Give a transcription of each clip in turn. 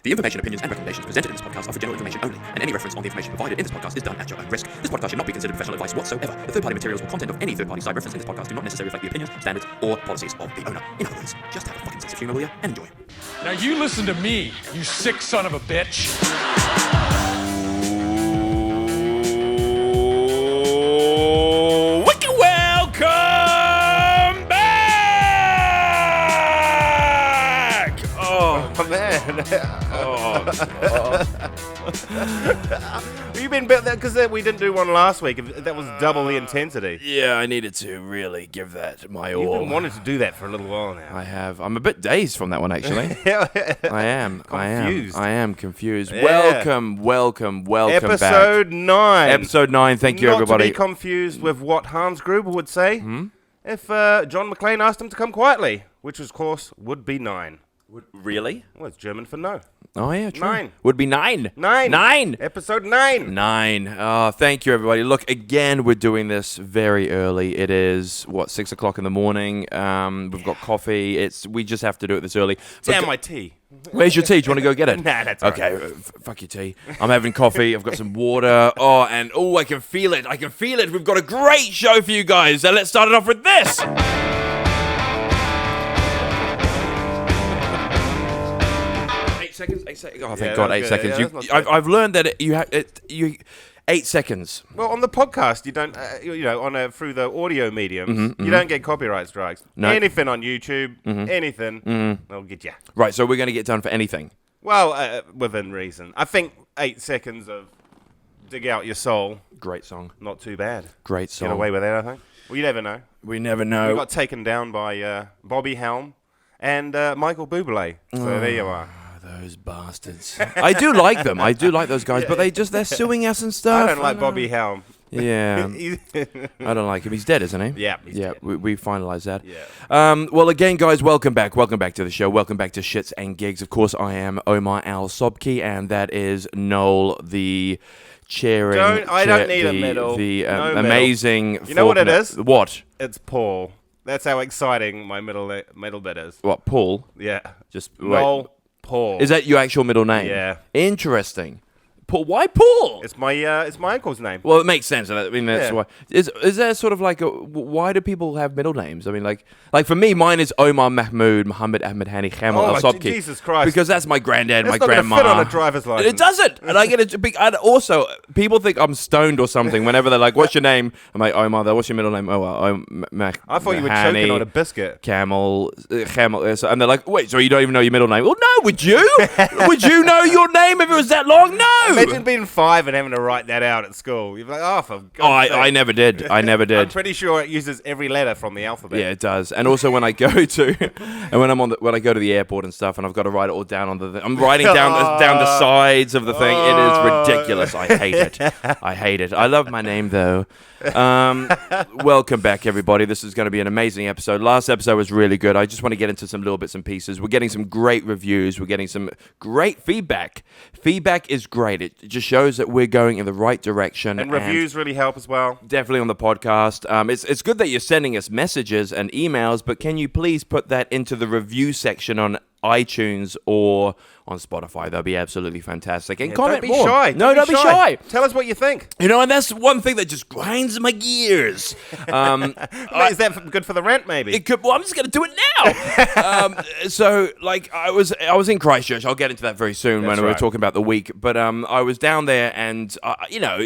The information, opinions, and recommendations presented in this podcast are for general information only, and any reference on the information provided in this podcast is done at your own risk. This podcast should not be considered professional advice whatsoever. The third-party materials or content of any third-party site referenced in this podcast do not necessarily reflect the opinions, standards, or policies of the owner. In other words, just have a fucking sense of humor, will you? And enjoy. Now you listen to me, you sick son of a bitch. Welcome back! Oh man! You've been because we didn't do one last week. That was double the intensity. Yeah, I needed to really give that my all. You've been wanting to do that for a little while now. I have. I'm a bit dazed from that one, actually. I am. Confused. I am confused. Yeah. Welcome back. Episode 9. Episode 9. Thank you, Not everybody. to be confused with what Hans Gruber would say if John McClane asked him to come quietly, which, of course, would be 9. Really? Well, it's German for no. Oh, yeah, true. 9. Would be 9. 9. 9. Episode 9. 9. Oh, thank you, everybody. Look, again, we're doing this very early. It is, 6 o'clock in the morning. We've got coffee. We just have to do it this early. Damn my tea. Where's your tea? Do you want to go get it? Nah, that's all right. Okay, fuck your tea. I'm having coffee. I've got some water. I can feel it. I can feel it. We've got a great show for you guys. So let's start it off with this. 8 seconds. Oh, thank God, 8 seconds. Yeah, I've learned that you 8 seconds. Well, on the podcast, you don't, through the audio mediums, you don't get copyright strikes. No. Anything on YouTube, anything, they'll get you. Right, so we're going to get done for anything. Well, within reason. I think 8 seconds of dig out your soul, Great song. not too bad. Great song. Get away with that, I think. Well, you never know. We never know. We got taken down by Bobby Helm and Michael Bublé. So there you are. Those bastards. I do like them. I do like those guys, but they're suing us and stuff. I don't like Bobby Helm. Yeah. I don't like him. He's dead, isn't he? Yeah, he's dead. We finalized that. Yeah. Well, again, guys, welcome back. Welcome back to the show. Welcome back to Shits and Gigs. Of course, I am Omar Al-Sobki, and that is Noel, the cheering. I don't need a medal. The No amazing. medal. You know what it is? What? It's Paul. That's how exciting my middle bit is. What? Paul? Yeah. Just Noel Paul. Is that your actual middle name? Yeah. Interesting. Paul? Why Paul? It's my uncle's name. Well, it makes sense. I mean, that's Yeah. why. Is there sort of like why do people have middle names? I mean, like for me, mine is Omar Mahmoud Muhammad Ahmed Hani Khamal Al-Sobki. Jesus Christ. Because that's my granddad, That's my not gonna grandma. fit on a driver's license. It doesn't. And I get it. And also, people think I'm stoned or something whenever they're like, "What's your name?" I'm like, Omar. What's your middle name? Oh, well, I thought you were choking on a biscuit. Camel, and they're like, "Wait, so you don't even know your middle name?" Well, no. Would you? Would you know your name if it was that long? No. Imagine being 5 and having to write that out at school. You're like, for God's sake. I never did. I'm pretty sure it uses every letter from the alphabet. Yeah, it does. And also when I go to, and when I go to the airport and stuff, and I've got to write it all down on the, I'm writing down the sides of the thing. It is ridiculous. I hate it. I hate it. I love my name though. Welcome back, everybody. This is going to be an amazing episode. Last episode was really good. I just want to get into some little bits and pieces. We're getting some great reviews. We're getting some great feedback. Feedback is great. It just shows that we're going in the right direction. And reviews really help as well. Definitely on the podcast. It's good that you're sending us messages and emails, but can you please put that into the review section on iTunes or on Spotify? That'd be absolutely fantastic. And comment don't be more. shy. No, don't be shy. Tell us what you think. You know, and that's one thing that just grinds my gears. Is that good for the rent, maybe? It could. Well, I'm just going to do it now. So, like, I was in Christchurch. I'll get into that very soon when we're talking about the week. But I was down there, and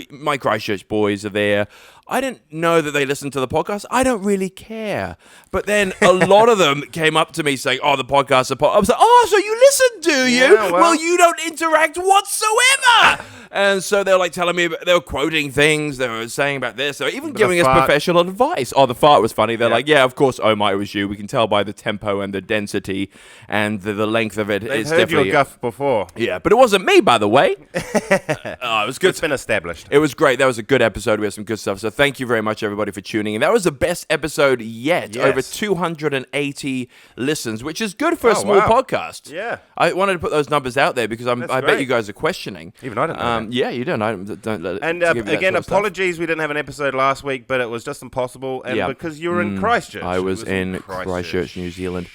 my Christchurch boys are there. I didn't know that they listened to the podcast. I don't really care. But then a lot of them came up to me saying, "Oh, the podcast." I was like, "Oh, so you listen, do you? Yeah, well, you don't interact whatsoever." And so they were like telling me, they were quoting things, they were saying about this, they were even giving us professional advice. Oh, the fart was funny. They're like, yeah, of course, Omar, it was you. We can tell by the tempo and the density and the length of it. They've heard your guff before. Yeah, but it wasn't me, by the way. It was good. It's been established. It was great. That was a good episode. We had some good stuff. So thank you very much, everybody, for tuning in. That was the best episode yet. Yes. Over 280 listens, which is good for a small podcast. Yeah. I wanted to put those numbers out there because I bet great. you guys are questioning. Even I didn't know that. Yeah, you don't. Don't let it. And give you that again, sort of stuff. apologies we didn't have an episode last week, but it was just impossible. And because you were in Christchurch. I was in Christchurch, New Zealand.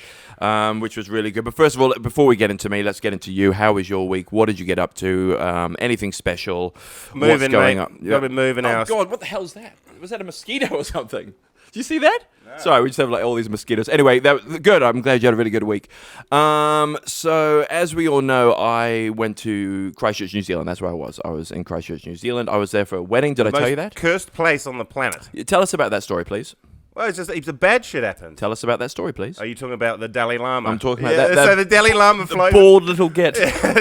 which was really good. But first of all, before we get into me, let's get into you. How was your week? What did you get up to? Anything special? Moving, What's going mate. up? Got to be moving Oh house. God, what the hell is that? Was that a mosquito or something? Do you see that? No. Sorry, we just have like all these mosquitoes. Anyway, that good. I'm glad you had a really good week. So as we all know, I went to Christchurch, New Zealand. That's where I was. I was in Christchurch, New Zealand. I was there for a wedding. Did I tell you that? Cursed place on the planet. Tell us about that story, please. Well, it's just heaps of bad shit happened. Tell us about that story, please. Are you talking about the Dalai Lama? I'm talking about that. So the Dalai Lama The flies. bald little git.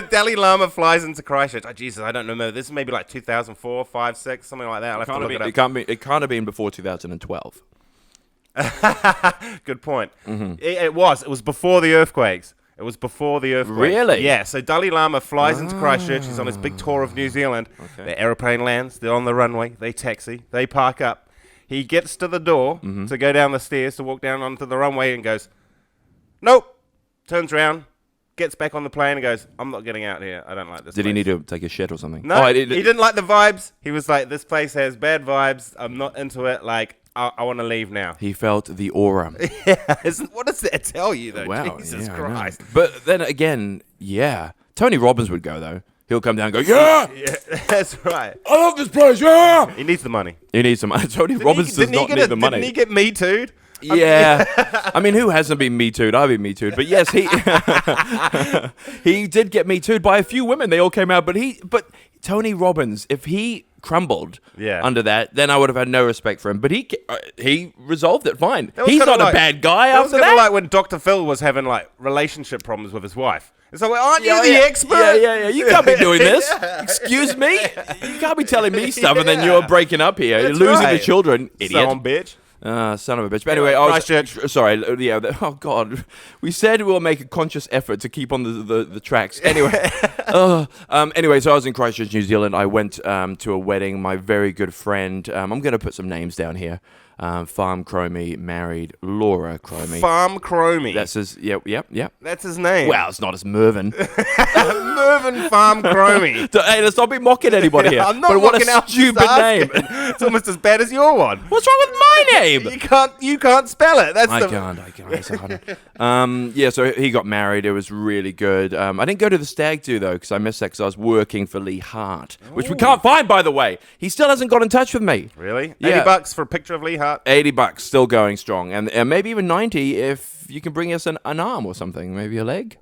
Dalai Lama flies into Christchurch. Oh, Jesus, I don't remember. This is maybe like 2004, 5, 6, something like that. I'll have to look it up. It can't have been before 2012. Good point. Mm-hmm. It was before the earthquakes. It was before the earthquakes. Really? Yeah, so Dalai Lama flies into Christchurch. He's on his big tour of New Zealand. Okay. The aeroplane lands. They're on the runway. They taxi. They park up. He gets to the door to go down the stairs to walk down onto the runway and goes, nope. Turns around, gets back on the plane and goes, I'm not getting out here. I don't like this Did place. he need to take a shit or something? No, he didn't like the vibes. He was like, this place has bad vibes. I'm not into it. Like, I want to leave now. He felt the aura. What does that tell you, though? Wow. Jesus yeah, Christ. But then again, yeah. Tony Robbins would go, though. He'll come down and go, yeah, Yeah, that's right. I love this place, yeah. He needs the money. He needs some money. Tony Robbins does not need the money. Didn't he get Me Too'd? Yeah. I mean, who hasn't been Me Too'd? I've been Me Too'd. But yes, he did get Me Too'd by a few women. They all came out. But Tony Robbins, if he crumbled under that, then I would have had no respect for him. But he resolved it fine. He's not a bad guy after that. It was kind of like when Dr. Phil was having like relationship problems with his wife. It's like, well, aren't you the expert? Yeah. You can't be doing this. Excuse me? You can't be telling me stuff and then you're breaking up here. That's You're losing right. the children, idiot. Son, bitch. Son of a bitch. But anyway, sorry. Yeah. Oh God. We said we'll make a conscious effort to keep on the tracks. Anyway. Anyway, so I was in Christchurch, New Zealand. I went to a wedding. My very good friend. I'm going to put some names down here. Farm Cromie married Laura Cromie. Farm Cromie. That's his. Yep. That's his name. Well, it's not as Mervyn. Mervyn Farm Cromie. Hey, let's not be mocking anybody here. I'm not but what mocking a out. stupid name. It's almost as bad as your one. What's wrong with my name? You can't spell it. That's I can't. It's hard. Yeah, so he got married. It was really good. I didn't go to the stag do though because I missed that because I was working for Hart, which we can't find, by the way. He still hasn't got in touch with me. Really? Yeah. $80 for a picture of Hart. $80, still going strong, and maybe even 90 if you can bring us an arm or something, maybe a leg.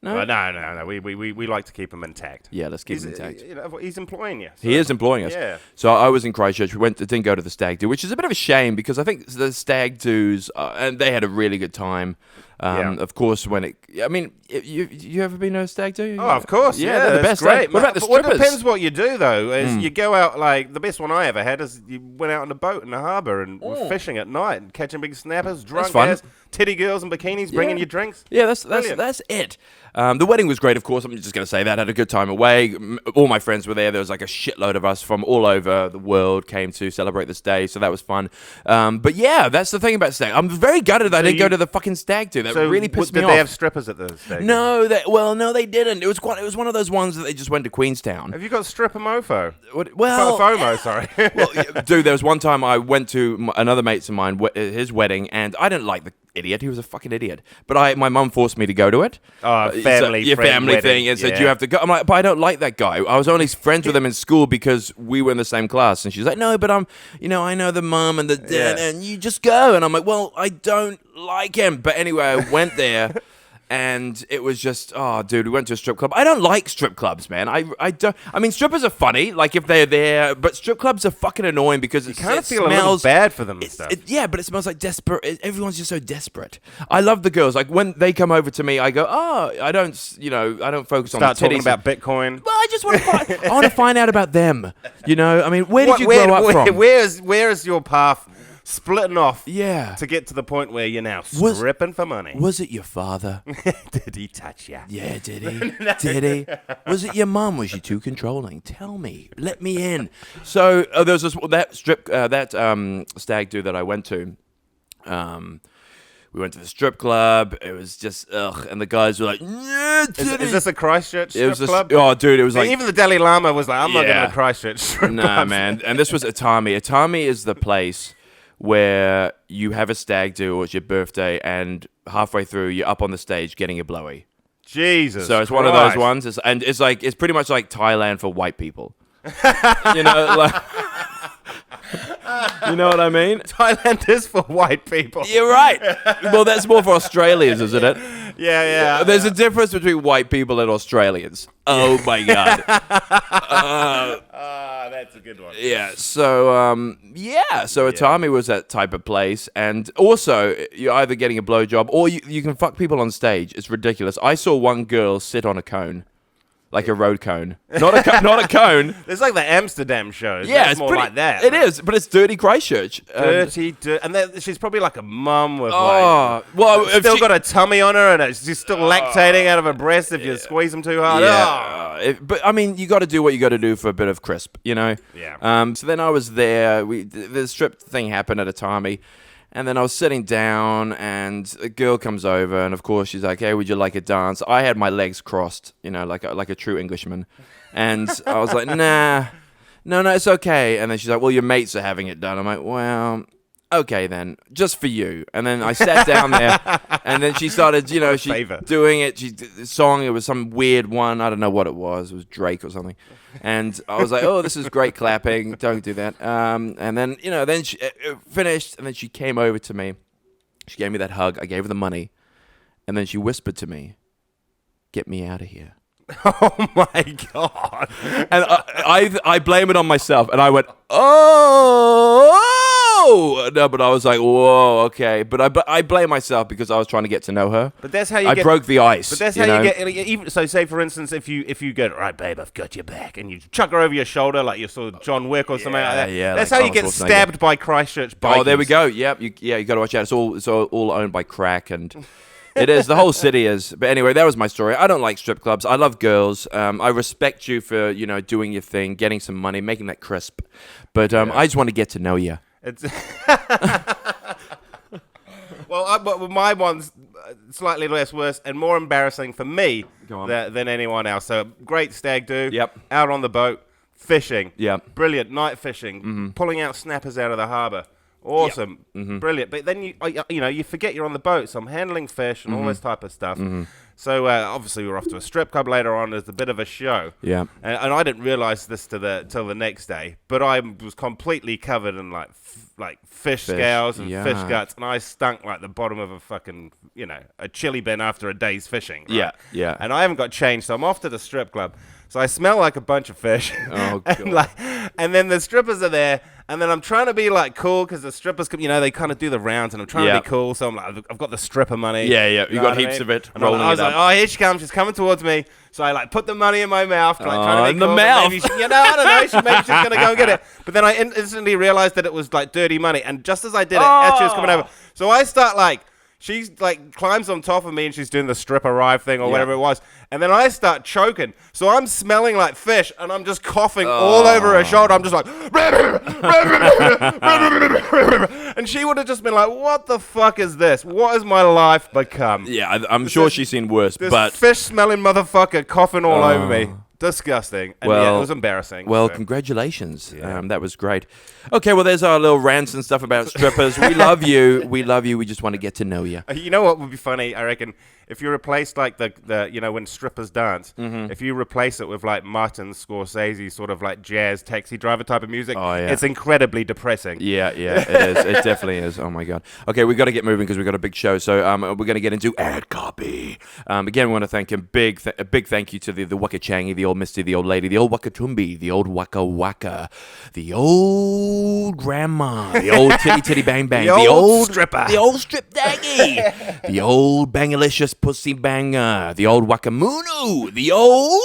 No, no. We like to keep him intact. Yeah, let's keep him intact. He's employing you. So. He is employing us. Yeah. So I was in Christchurch. We didn't go to the stag do, which is a bit of a shame because I think the stag do's, and they had a really good time. Of course, you ever been to a stag do? Oh, of course. Yeah, they're the best. Great. What about the Well, strippers? it depends what you do, though. Is you go out, like, the best one I ever had is you went out on a boat in the harbour and were fishing at night and catching big snappers, drunk fun. ass, titty girls in bikinis, bringing you drinks. Yeah, that's Brilliant. it. The wedding was great, of course. I'm just going to say that. I had a good time away. All my friends were there. There was like a shitload of us from all over the world came to celebrate this day, so that was fun. But yeah, that's the thing about stag. I'm very gutted that I didn't go to the fucking stag do. That really pissed me off. Did they have strippers at the stag? No, they didn't. It was one of those ones that they just went to Queenstown. Have you got stripper mofo? Well, FOMO, sorry. well, dude, there was one time I went to another mate's of mine, his wedding, and I didn't like the idiot. He was a fucking idiot. But my mum forced me to go to it. Family thing, and said you have to go. I'm like, but I don't like that guy. I was only friends with him in school because we were in the same class. And she's like, no, but I know the mum and the dad, and you just go. And I'm like, well, I don't like him. But anyway, I went there. And it was just, oh, dude, we went to a strip club. I don't like strip clubs, man. I don't. I mean, strippers are funny, like if they're there, but strip clubs are fucking annoying because it kind of feel smells, a little bad for them and stuff. Yeah, but it smells like desperate. Everyone's just so desperate. I love the girls. Like when they come over to me, I go, oh, I don't focus on the titties. Start talking about Bitcoin. Well, I just want to. I want to find out about them. I mean, where did you grow up from? Where is your path? Splitting off to get to the point where you're now stripping for money. Was it your father? Did he touch you? Yeah, did he? Did he? Was it your mum? Was she too controlling? Tell me. Let me in. So there's that stag do that I went to. We went to the strip club. It was just and the guys were like, yeah, is this a Christchurch strip club? Oh, dude, it was like even the Dalai Lama was like, I'm not going to Christchurch strip club. Nah, man. And this was Atami. Atami is the place where you have a stag do, or it's your birthday, and halfway through you're up on the stage getting a blowy. Jesus. So it's one of those ones, it's pretty much like Thailand for white people. You know, like, you know what I mean? Thailand is for white people. You're right. Well, that's more for Australians, isn't it? Yeah. There's a difference between white people and Australians. Oh my god. That's a good one. Yeah. So Atami was that type of place, and also you're either getting a blowjob or you can fuck people on stage. It's ridiculous. I saw one girl sit on a cone. Like a road cone. Not a cone. It's like the Amsterdam shows. Yeah, it's more like that. It is, but it's dirty Christchurch. Dirty. And she's probably like a mum with still got a tummy on her, and she's still lactating out of her breast if you squeeze them too hard. Yeah. But, I mean, you got to do what you got to do for a bit of crisp, you know? Yeah. So then I was there. The strip thing happened at Atami. And then I was sitting down, and a girl comes over, and of course she's like, "Hey, would you like a dance?" I had my legs crossed, you know, like a true Englishman, and I was like, "Nah, no, it's okay." And then she's like, "Well, your mates are having it done." I'm like, "Well, okay then, just for you." And then I sat down there, and then she started, you know, doing it. She did the song. It was some weird one. I don't know what it was. It was Drake or something. And I was like, "Oh, this is great clapping. Don't do that." And then, you know, then she finished, and then she came over to me. She gave me that hug. I gave her the money, and then she whispered to me, "Get me out of here." Oh my god! And I blame it on myself, and I went, "Oh." No, but I was like, whoa, okay. But I blame myself because I was trying to get to know her. But that's how you I broke the ice. But that's how you get. Even so, say for instance, if you go, "Right, babe, I've got your back," and you chuck her over your shoulder like you're sort of John Wick or something like that. Yeah, that's like how you get stabbed by Christchurch bikers. Oh, there we go. Yep. You got to watch out. It's all owned by crack, and it is. The whole city is. But anyway, that was my story. I don't like strip clubs. I love girls. I respect you for doing your thing, getting some money, making that crisp. But I just want to get to know you. It's but my one's slightly less worse and more embarrassing for me than anyone else. So great stag do. Yep. Out on the boat, fishing. Yep. Brilliant night fishing. Pulling out snappers out of the harbour. Awesome. Yep. Brilliant. But then you forget you're on the boat, so I'm handling fish and all this type of stuff. So obviously we were off to a strip club later on. There's a bit of a show. Yeah. And I didn't realise this till the next day, but I was completely covered in like fish scales and fish guts, and I stunk like the bottom of a fucking a chili bin after a day's fishing. Right? Yeah. And I haven't got changed, so I'm off to the strip club. So I smell like a bunch of fish. Oh god. and then the strippers are there. And then I'm trying to be like cool because the strippers, they kind of do the rounds, and I'm trying to be cool. So I'm like, I've got the stripper money. Yeah. You got heaps of it. And I was like, oh, here she comes. She's coming towards me. So I put the money in my mouth, trying to be in cool. the mouth. Maybe I don't know. Maybe she's gonna go and get it. But then I instantly realized that it was like dirty money. And just as I did it, as she was coming over, so I start she climbs on top of me and she's doing the strip arrive thing or whatever it was. And then I start choking. So I'm smelling like fish and I'm just coughing all over her shoulder. I'm just like, and she would have just been like, what the fuck is this? What has my life become? Yeah, I'm sure she's seen worse, this fish smelling motherfucker coughing all over me. Disgusting. And it was embarrassing. Well, congratulations. That was great. Okay, well, there's our little rants and stuff about strippers. We love you. We love you. We just want to get to know you. You know what would be funny, I reckon? If you replace the when strippers dance, if you replace it with like Martin Scorsese sort of like jazz taxi driver type of music, it's incredibly depressing. Yeah, it is. It definitely is. Oh my god. Okay, we've got to get moving because we've got a big show. So we're going to get into ad copy. Again, we want to thank him. A big thank you to the Wakachangi, the old Misty, the old lady, the old Wakatumbi, the old Waka Waka, the old grandma, the old titty bang bang, the old stripper, the old strip daggy, the old bangalicious pussy banger, the old Wakamunu, the old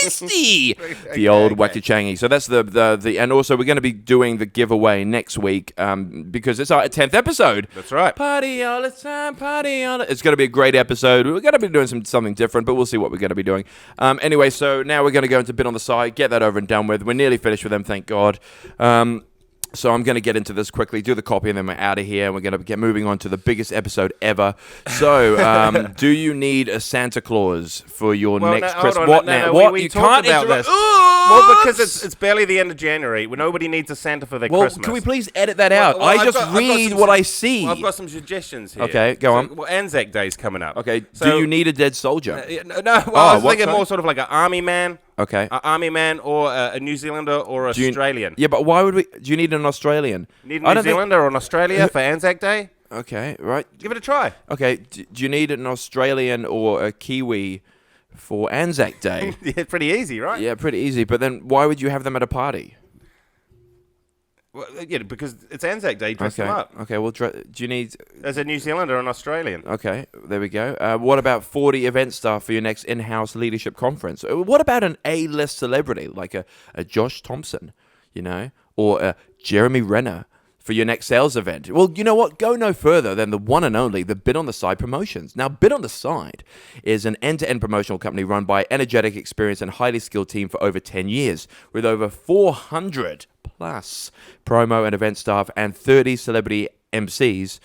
Misty, the old Wakachangi. So that's the and also we're going to be doing the giveaway next week because it's our 10th episode. That's right. Party all the time, party all the... It's going to be a great episode. We're going to be doing something different, but we'll see what we're going to be doing. Anyway, so now we're going to go into Bit on the Side, get that over and done with. We're nearly finished with them, thank God. So I'm going to get into this quickly, do the copy, and then we're out of here. And we're going to get moving on to the biggest episode ever. So, do you need a Santa Claus for your next Christmas? What now? What? We You talked can't about interrupt. this. Well, because it's barely the end of January. Nobody needs a Santa for their Christmas. Can we please edit that out? Well, I just read what I see. Well, I've got some suggestions here. Okay, go on. Well, Anzac Day's coming up. Okay, So, do you need a dead soldier? I was thinking sorry? more sort of like an army man. Okay. An army man or a New Zealander or Australian. Yeah, but why would we? Do you need an Australian? Need a New Zealander or an Australia for Anzac Day? Okay, right. Give it a try. Okay, do you need an Australian or a Kiwi for Anzac Day? Yeah, pretty easy, right? Yeah, pretty easy. But then why would you have them at a party? Well, yeah, because it's Anzac Day. Dress them up. Okay, well, do you need... As a New Zealander or an Australian. Okay, there we go. What about 40 event staff for your next in-house leadership conference? What about an A-list celebrity, like a Josh Thompson, or a Jeremy Renner for your next sales event? Well, you know what? Go no further than the one and only, the Bid on the Side Promotions. Now, Bid on the Side is an end-to-end promotional company run by energetic, experienced, and highly skilled team for over 10 years, with over 400 plus promo and event staff and 30 celebrity MCs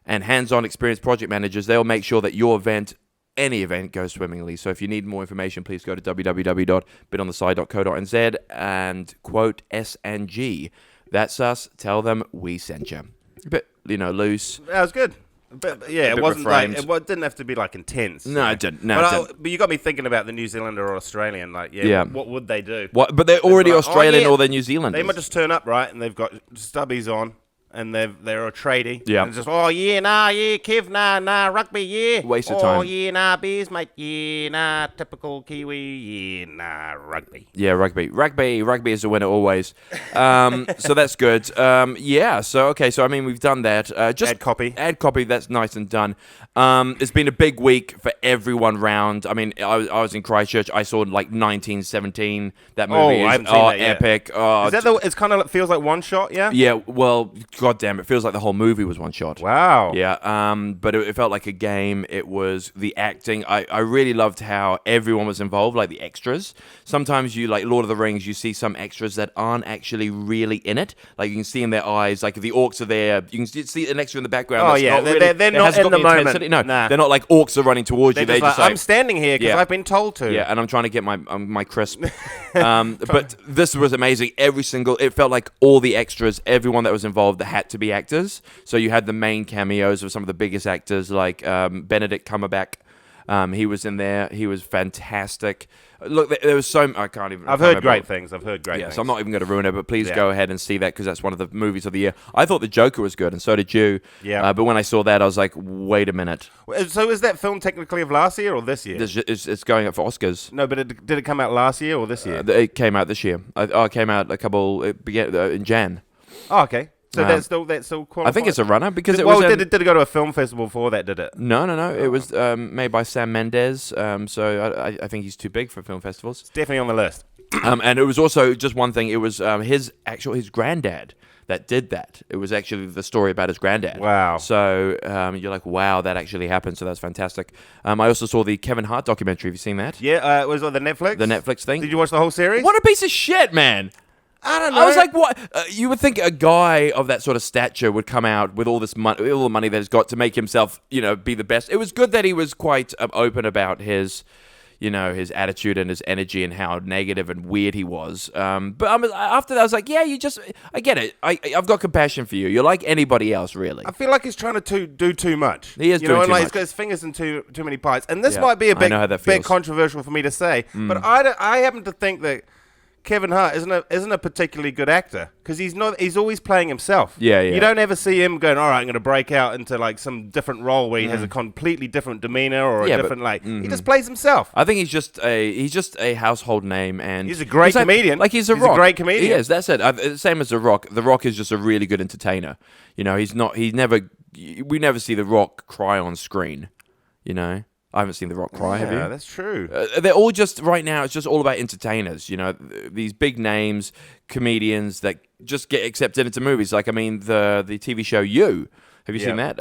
and hands-on experienced project managers. They'll make sure that your event, any event, goes swimmingly. So if you need more information, please go to www.bidontheside.co.nz and quote S&G. That's us. Tell them we sent you. A bit, loose. That was good. But yeah, it wasn't reframed. like it didn't have to be like intense. No, it didn't. No, it didn't. But you got me thinking about the New Zealander or Australian. Like, Yeah. what would they do? What? But they're already like, Australian or they're New Zealanders. They might just turn up, right, and they've got stubbies on, and they're a tradie. Yeah. And it's just, Kev, nah, rugby, yeah. Waste of time. Oh, yeah, nah, beers, mate, yeah, nah, typical Kiwi, yeah, nah, rugby. Yeah, rugby. Rugby is the winner always. So that's good. Yeah, so I mean, we've done that. Just Add copy. Add copy, that's nice and done. It's been a big week for everyone round. I mean, I was in Christchurch. I saw like 1917. That movie I is haven't seen that yet. epic. Is that it's kind of feels like one shot, yeah? Yeah, well, goddamn, it feels like the whole movie was one shot. Wow. Yeah, but it felt like a game. It was the acting. I really loved how everyone was involved, like the extras. Sometimes you, like Lord of the Rings, you see some extras that aren't actually really in it. Like you can see in their eyes, like if the orcs are there, you can see an extra in the background. Oh, that's yeah, not they're really, not in the moment. intensity. No, Nah. they're not like orcs are running towards you. They're just like, I'm standing here because Yeah. I've been told to. Yeah, and I'm trying to get my crisp. But this was amazing. It felt like all the extras, everyone that was involved, that had to be actors. So you had the main cameos of some of the biggest actors, like Benedict Cumberbatch. He was in there. He was fantastic. Look, there was so... I can't even... I've heard great things. Yeah, things. so I'm not even going to ruin it, but please go ahead and see that because that's one of the movies of the year. I thought The Joker was good, and so did you. Yeah. But when I saw that, I was like, wait a minute. So is that film technically of last year or this year? It's going up for Oscars. No, but did it come out last year or this year? It came out this year. It came out it began in Jan. Oh, okay. So that's still qualified? I think it's a runner because did it go to a film festival before that, did it? No. It was made by Sam Mendes. So I think he's too big for film festivals. It's definitely on the list. And it was also just one thing. It was his granddad that did that. It was actually the story about his granddad. Wow. So you're like, wow, that actually happened. So that's fantastic. I also saw the Kevin Hart documentary. Have you seen that? Yeah, it was on the Netflix? The Netflix thing. Did you watch the whole series? What a piece of shit, man. I don't know. I was like, what? You would think a guy of that sort of stature would come out with all this money, all the money that he's got to make himself, be the best. It was good that he was quite open about his attitude and his energy and how negative and weird he was. But after that, I was like, yeah, I get it. I've got compassion for you. You're like anybody else, really. I feel like he's trying to do too much. He is doing too much. He's got his fingers in too many pies. And this might be a bit controversial for me to say, but I happen to think that Kevin Hart isn't a particularly good actor because he's always playing himself. Yeah. You don't ever see him going, all right, I'm going to break out into like some different role where he has a completely different demeanor or a different he just plays himself. I think he's just a household name, and he's a great comedian. He's a great comedian. He is. That's it. Same as The Rock. The Rock is just a really good entertainer. We never see The Rock cry on screen. I haven't seen The Rock cry, have you? Yeah, that's true. They're all just, right now, it's just all about entertainers, these big names, comedians that just get accepted into movies. Like, the TV show You. Have you seen that?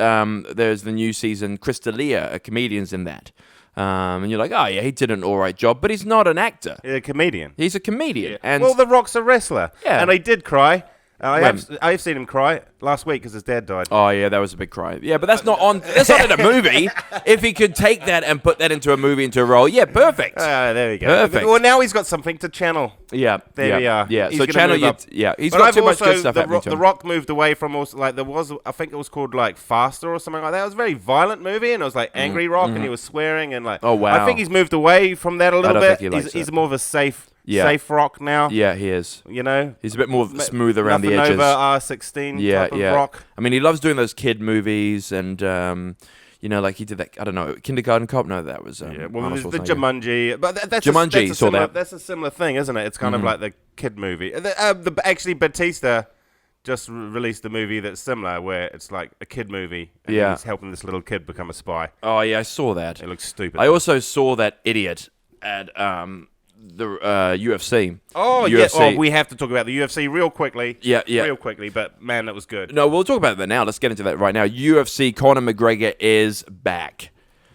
There's the new season, Chris D'Elia, a comedian's in that. And you're like, oh, yeah, he did an all right job, but he's not an actor. He's a comedian. He's a comedian. Yeah. And The Rock's a wrestler. Yeah. And I did cry I've seen him cry last week because his dad died. Oh yeah, that was a big cry. Yeah, but that's not in a movie. If he could take that and put that into a movie, into a role, yeah, perfect. There we go. Perfect. Well, now he's got something to channel. Yeah, There we are. Yeah, He's so gonna channel move up. he's But got I've too much also, good stuff happening to The him. Rock moved away from also, like, I think it was called like Faster or something like that. It was a very violent movie, and it was like Angry Rock, and he was swearing and like. Oh, wow. I think he's moved away from that a little don't bit. think he likes He's it. more of a safe rock now. Yeah, he is. You know, He's a bit more smooth around the nothing edges. over R16 type of rock. I mean, he loves doing those kid movies, and like he did that. I don't know, Kindergarten Cop. No, that was Well, Arnold there's the Schwarzenegger. Jumanji, but that's Jumanji, saw that. That's a similar thing, isn't it? It's kind of like the kid movie. Actually, Batista just released a movie that's similar, where it's like a kid movie. And he's helping this little kid become a spy. Oh yeah, I saw that. It looks stupid. I also saw that idiot at the UFC. Oh, UFC. yeah. Oh, we have to talk about the UFC real quickly. Yeah. Real quickly, but man, that was good. No, we'll talk about that now. Let's get into that right now. UFC, Conor McGregor is back.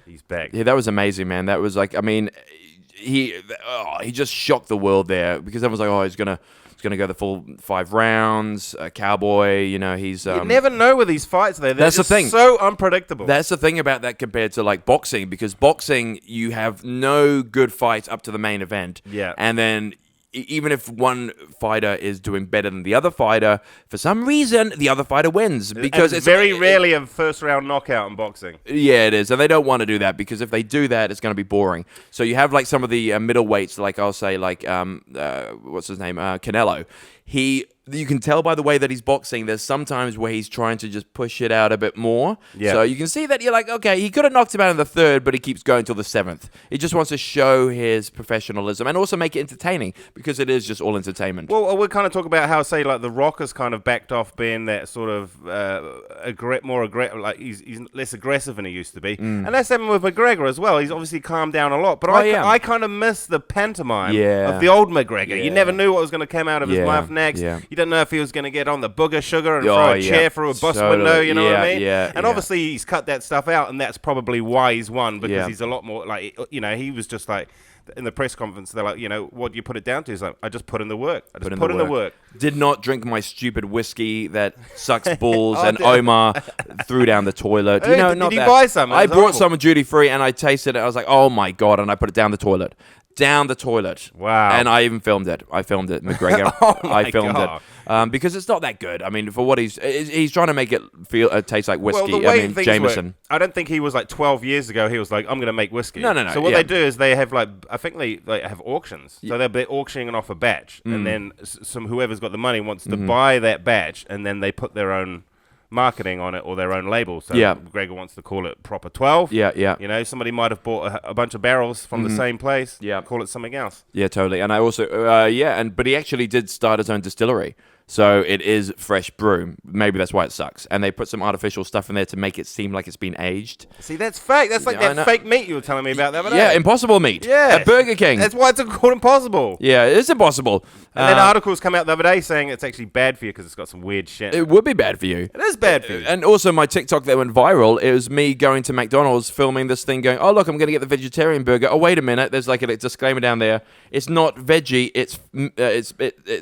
He's back. Yeah, that was amazing, man. That was like, I mean, he just shocked the world there, because everyone's like, oh, he's gonna go the full 5 rounds. Cowboy, he's. You never know with these fights, though. They're That's the just thing. so unpredictable. That's the thing about that compared to like boxing, because boxing, you have no good fights up to the main event. Yeah. And then even if one fighter is doing better than the other fighter, for some reason, the other fighter wins. Because it's very rarely a first-round knockout in boxing. Yeah, it is. And they don't want to do that, because if they do that, it's going to be boring. So you have like some of the middleweights, like I'll say, like, what's his name? Canelo. You can tell by the way that he's boxing, there's sometimes where he's trying to just push it out a bit more. Yeah. So you can see that you're like, okay, he could have knocked him out in the 3rd, but he keeps going till the 7th. He just wants to show his professionalism and also make it entertaining, because it is just all entertainment. Well, we'll kind of talk about how, say, like, The Rock has kind of backed off being that sort of more aggressive, like he's less aggressive than he used to be. And that's happened with McGregor as well. He's obviously calmed down a lot. But I kind of miss the pantomime of the old McGregor. Yeah. You never knew what was going to come out of his mouth next. Yeah. You didn't know if he was going to get on the booger sugar and throw a chair through a bus window, you know what I mean? And obviously he's cut that stuff out, and that's probably why he's won, because he's a lot more, like, he was just like, in the press conference, they're like, what do you put it down to? He's like, I just put in the work. I just put in the work. Did not drink my stupid whiskey that sucks balls, and Omar threw down the toilet. Hey, not did you that. buy some? I It was brought horrible. some duty free, and I tasted it. I was like, oh my God, and I put it down the toilet. Down the toilet. Wow. And I even filmed it. McGregor. Oh my I filmed God. it. Because it's not that good. I mean, for what he's trying to make it taste like whiskey. Well, the way I mean, things Jameson. work, I don't think he was like 12 years ago. He was like, I'm going to make whiskey. No. So what they do is they have, like, I think they have auctions. So they're auctioning off a batch, Mm. and then whoever's got the money wants to buy that batch, and then they put their own marketing on it or their own label. So Gregor wants to call it Proper 12. Yeah. Somebody might have bought a bunch of barrels from the same place. Yeah. Call it something else. Yeah, totally. And I also, but he actually did start his own distillery. So it is fresh brew. Maybe that's why it sucks. And they put some artificial stuff in there to make it seem like it's been aged. See, that's fake. That's like I know. that fake meat you were telling me about the other day. Yeah, Impossible meat. Yeah. At Burger King. That's why it's called Impossible. Yeah, it is impossible. And then articles come out the other day saying it's actually bad for you because it's got some weird shit. It would be bad for you. It is bad for you. And also my TikTok that went viral, it was me going to McDonald's, filming this thing going, oh, look, I'm going to get the vegetarian burger. Oh, wait a minute. There's like a disclaimer down there. It's not veggie. It's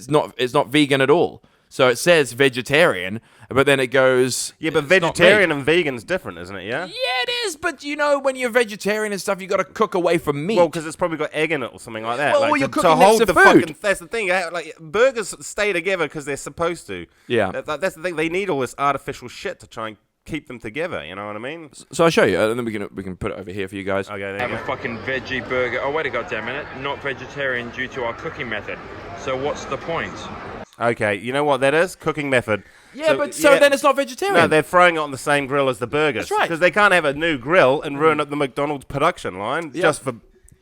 not vegan at all. So it says vegetarian, but then it goes... Yeah, but "It's not vegetarian meat." and vegan's different, isn't it, yeah? Yeah, it is, but when you're vegetarian and stuff, you got to cook away from meat. Well, because it's probably got egg in it or something like that. Well, like, you're to cooking hold next to the food. fucking... That's the thing. Like, burgers stay together because they're supposed to. Yeah. That's the thing. They need all this artificial shit to try and keep them together, you know what I mean? So I'll show you, and then we can put it over here for you guys. Okay, there you Have go. a fucking veggie burger. Oh, wait a goddamn minute. Not vegetarian due to our cooking method. So what's the point? Okay, you know what that is? Cooking method. Yeah, so then it's not vegetarian. No, they're throwing it on the same grill as the burgers. That's right. Because they can't have a new grill and ruin up the McDonald's production line just for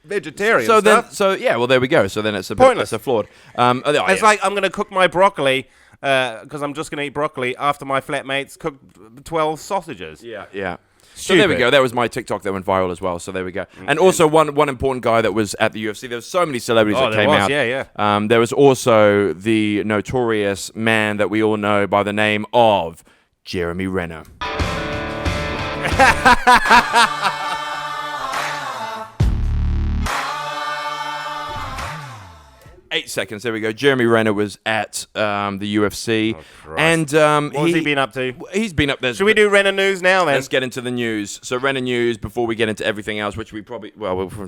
vegetarian stuff. Well, there we go. So then it's Pointless. It's a flawed. It's like I'm going to cook my broccoli because I'm just going to eat broccoli after my flatmates cook 12 sausages. Yeah. So there we Stupid. go. That was my TikTok that went viral as well. So there we go. And also one important guy that was at the UFC. There was so many celebrities that came out. Yeah. There was also the notorious man that we all know by the name of Jeremy Renner. 8 seconds. There we go. Jeremy Renner was at the UFC, and What's he been up to? He's been up there. Should we do Renner news now then? Let's get into the news. So Renner news before we get into everything else, which we probably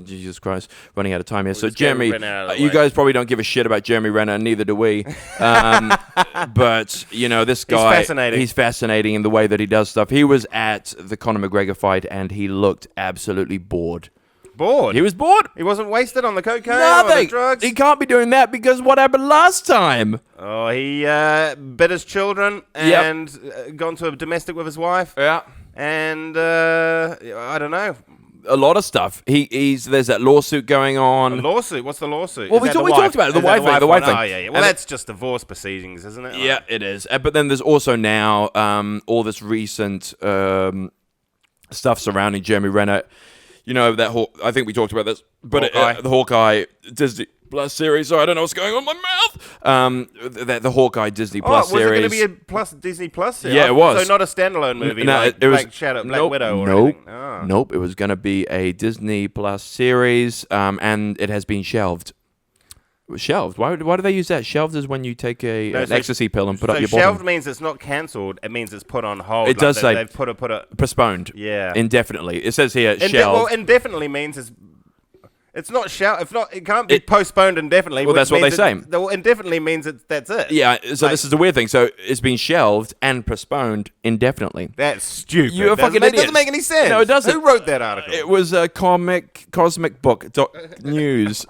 Jesus Christ, running out of time here. So Jeremy, you guys probably don't give a shit about Jeremy Renner, and neither do we. But you know, this guy, he's fascinating in the way that he does stuff. He was at the Conor McGregor fight, and he looked absolutely bored. Bored? He was bored. He wasn't wasted on the cocaine Nothing. or the drugs? He can't be doing that because what happened last time? Oh, he bit his children and gone to a domestic with his wife. Yeah. And I don't know. A lot of stuff. There's that lawsuit going on. A lawsuit? What's the lawsuit? Well, we talked about it. The wife thing. Oh, yeah. Well, that's just divorce proceedings, isn't it? Yeah, it is. But then there's also now all this recent stuff surrounding Jeremy Renner. You know, that whole, I think we talked about this, but the Hawkeye Disney Plus series. Sorry, I don't know what's going on in my mouth. The Hawkeye Disney Plus series. Was it going to be a Disney Plus series? Yeah, it was. So not a standalone movie like it was, Black Widow or anything? Oh. Nope, it was going to be a Disney Plus series, and it has been shelved. Shelved? Why do they use that? Shelved is when you take an ecstasy pill and put up your bottom. Shelved means it's not cancelled. It means it's put on hold. It does say they've put a postponed. Yeah, indefinitely. It says here shelved. Well, indefinitely means it's not shelved. If not, it can't be postponed indefinitely. Well, that's what they say. Well, indefinitely means that's it. Yeah. So this is the weird thing. So it's been shelved and postponed indefinitely. That's stupid. You're a fucking idiot. It doesn't make any sense. No, it doesn't. Who wrote that article? It was a Cosmic Book News.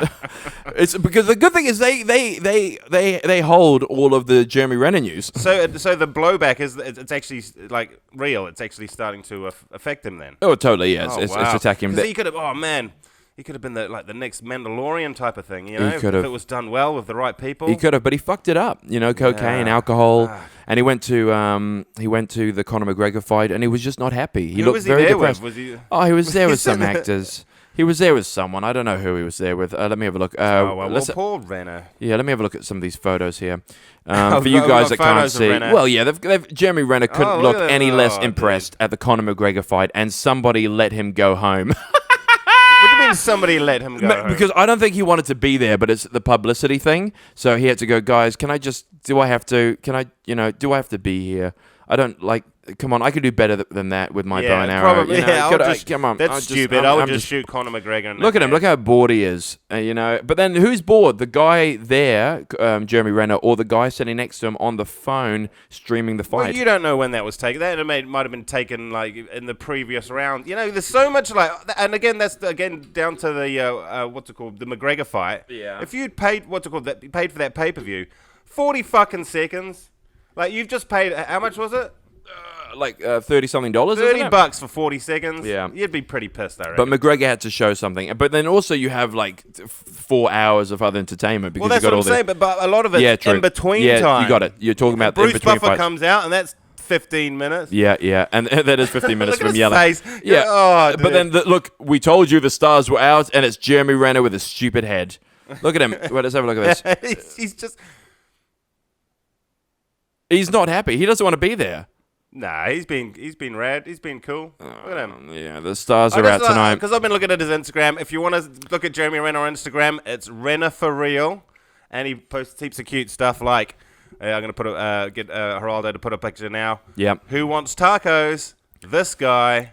It's because the good thing is they hold all of the Jeremy Renner news. So the blowback is it's actually like real. It's actually starting to affect him then. Oh, totally. Yeah, it's attacking him. He could have. Oh man. He could have been the next Mandalorian type of thing, you know, if it was done well with the right people. He could have, but he fucked it up, you know, cocaine, alcohol, and he went to the Conor McGregor fight, and he was just not happy. He looked very depressed. He was there with some actors. He was there with someone. I don't know who he was there with. Let me have a look. Paul Renner. Yeah, let me have a look at some of these photos here. For you guys that can't see. Well, yeah, Jeremy Renner couldn't look any less impressed at the Conor McGregor fight, and somebody let him go home. What do you mean somebody let him go? Because I don't think he wanted to be there, but it's the publicity thing. So he had to go, guys, do I have to be here? I don't like, come on, I could do better than that with my bow and arrow. Probably, you know? come on. That's stupid. I would just shoot Conor McGregor. Look at him. Look how bored he is. You know. But then who's bored? The guy there, Jeremy Renner, or the guy sitting next to him on the phone streaming the fight? Well, you don't know when that was taken. That might have been taken like in the previous round. You know, there's so much and again, that's down to the the McGregor fight. Yeah. If you'd paid paid for that pay-per-view, 40 fucking seconds. Like you've just paid. How much was it? Like $30-something. $30 for 40 seconds. Yeah, you'd be pretty pissed, I reckon. But McGregor had to show something. But then also you have like 4 hours of other entertainment because that's you got what I'm saying. But a lot of it in between time. Yeah, you got it. You're talking about Bruce in between Buffer fights. comes out and that's 15 minutes. Yeah, and that is 15 minutes Look from at yelling. his face. Yeah, oh, but then look, we told you the stars were out, and it's Jeremy Renner with a stupid head. Look at him. Well, let's have a look at this. He's not happy. He doesn't want to be there. Nah, he's been rad. He's been cool. Look at him. Yeah, the stars are out tonight. Because I've been looking at his Instagram. If you want to look at Jeremy Renner on Instagram, it's Renner for real, and he posts heaps of cute stuff like, I'm gonna get Geraldo to put a picture now. Yep. Who wants tacos? This guy.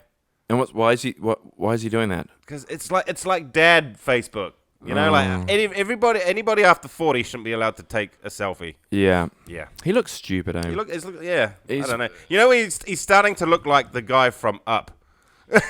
And why is he doing that? Because it's like dad Facebook. You know, like anybody after 40 shouldn't be allowed to take a selfie. Yeah. Yeah. He looks stupid, eh? I don't know. You know, he's starting to look like the guy from Up.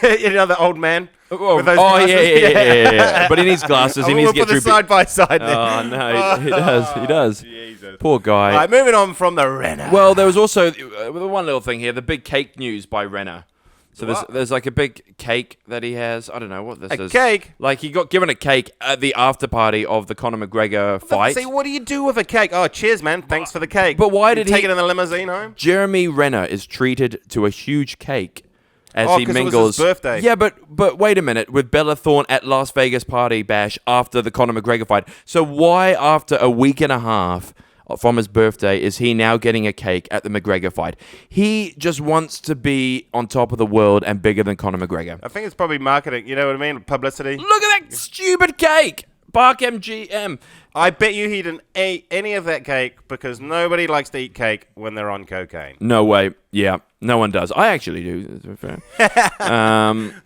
You know, the old man with those glasses? Yeah. But he needs glasses. He needs to get through side by side. Oh no, he does. Jesus. Poor guy. All right, moving on from the Renner. Well, there was also one little thing here: the big cake news by Renner. So there's like a big cake that he has. I don't know what this is. A cake? Like he got given a cake at the after party of the Conor McGregor fight. See, what do you do with a cake? Oh, cheers, man. Thanks for the cake. But why did he take it in the limousine home? Jeremy Renner is treated to a huge cake as he mingles. It was his birthday. Yeah, but wait a minute. With Bella Thorne at Las Vegas party bash after the Conor McGregor fight. So why after a week and a half from his birthday is he now getting a cake at the McGregor fight? He just wants to be on top of the world and bigger than Conor McGregor. I think it's probably marketing, you know what I mean? Publicity. Look at that stupid cake! Park MGM. I bet you he didn't eat any of that cake because nobody likes to eat cake when they're on cocaine. No way. Yeah, no one does. I actually do. To be fair.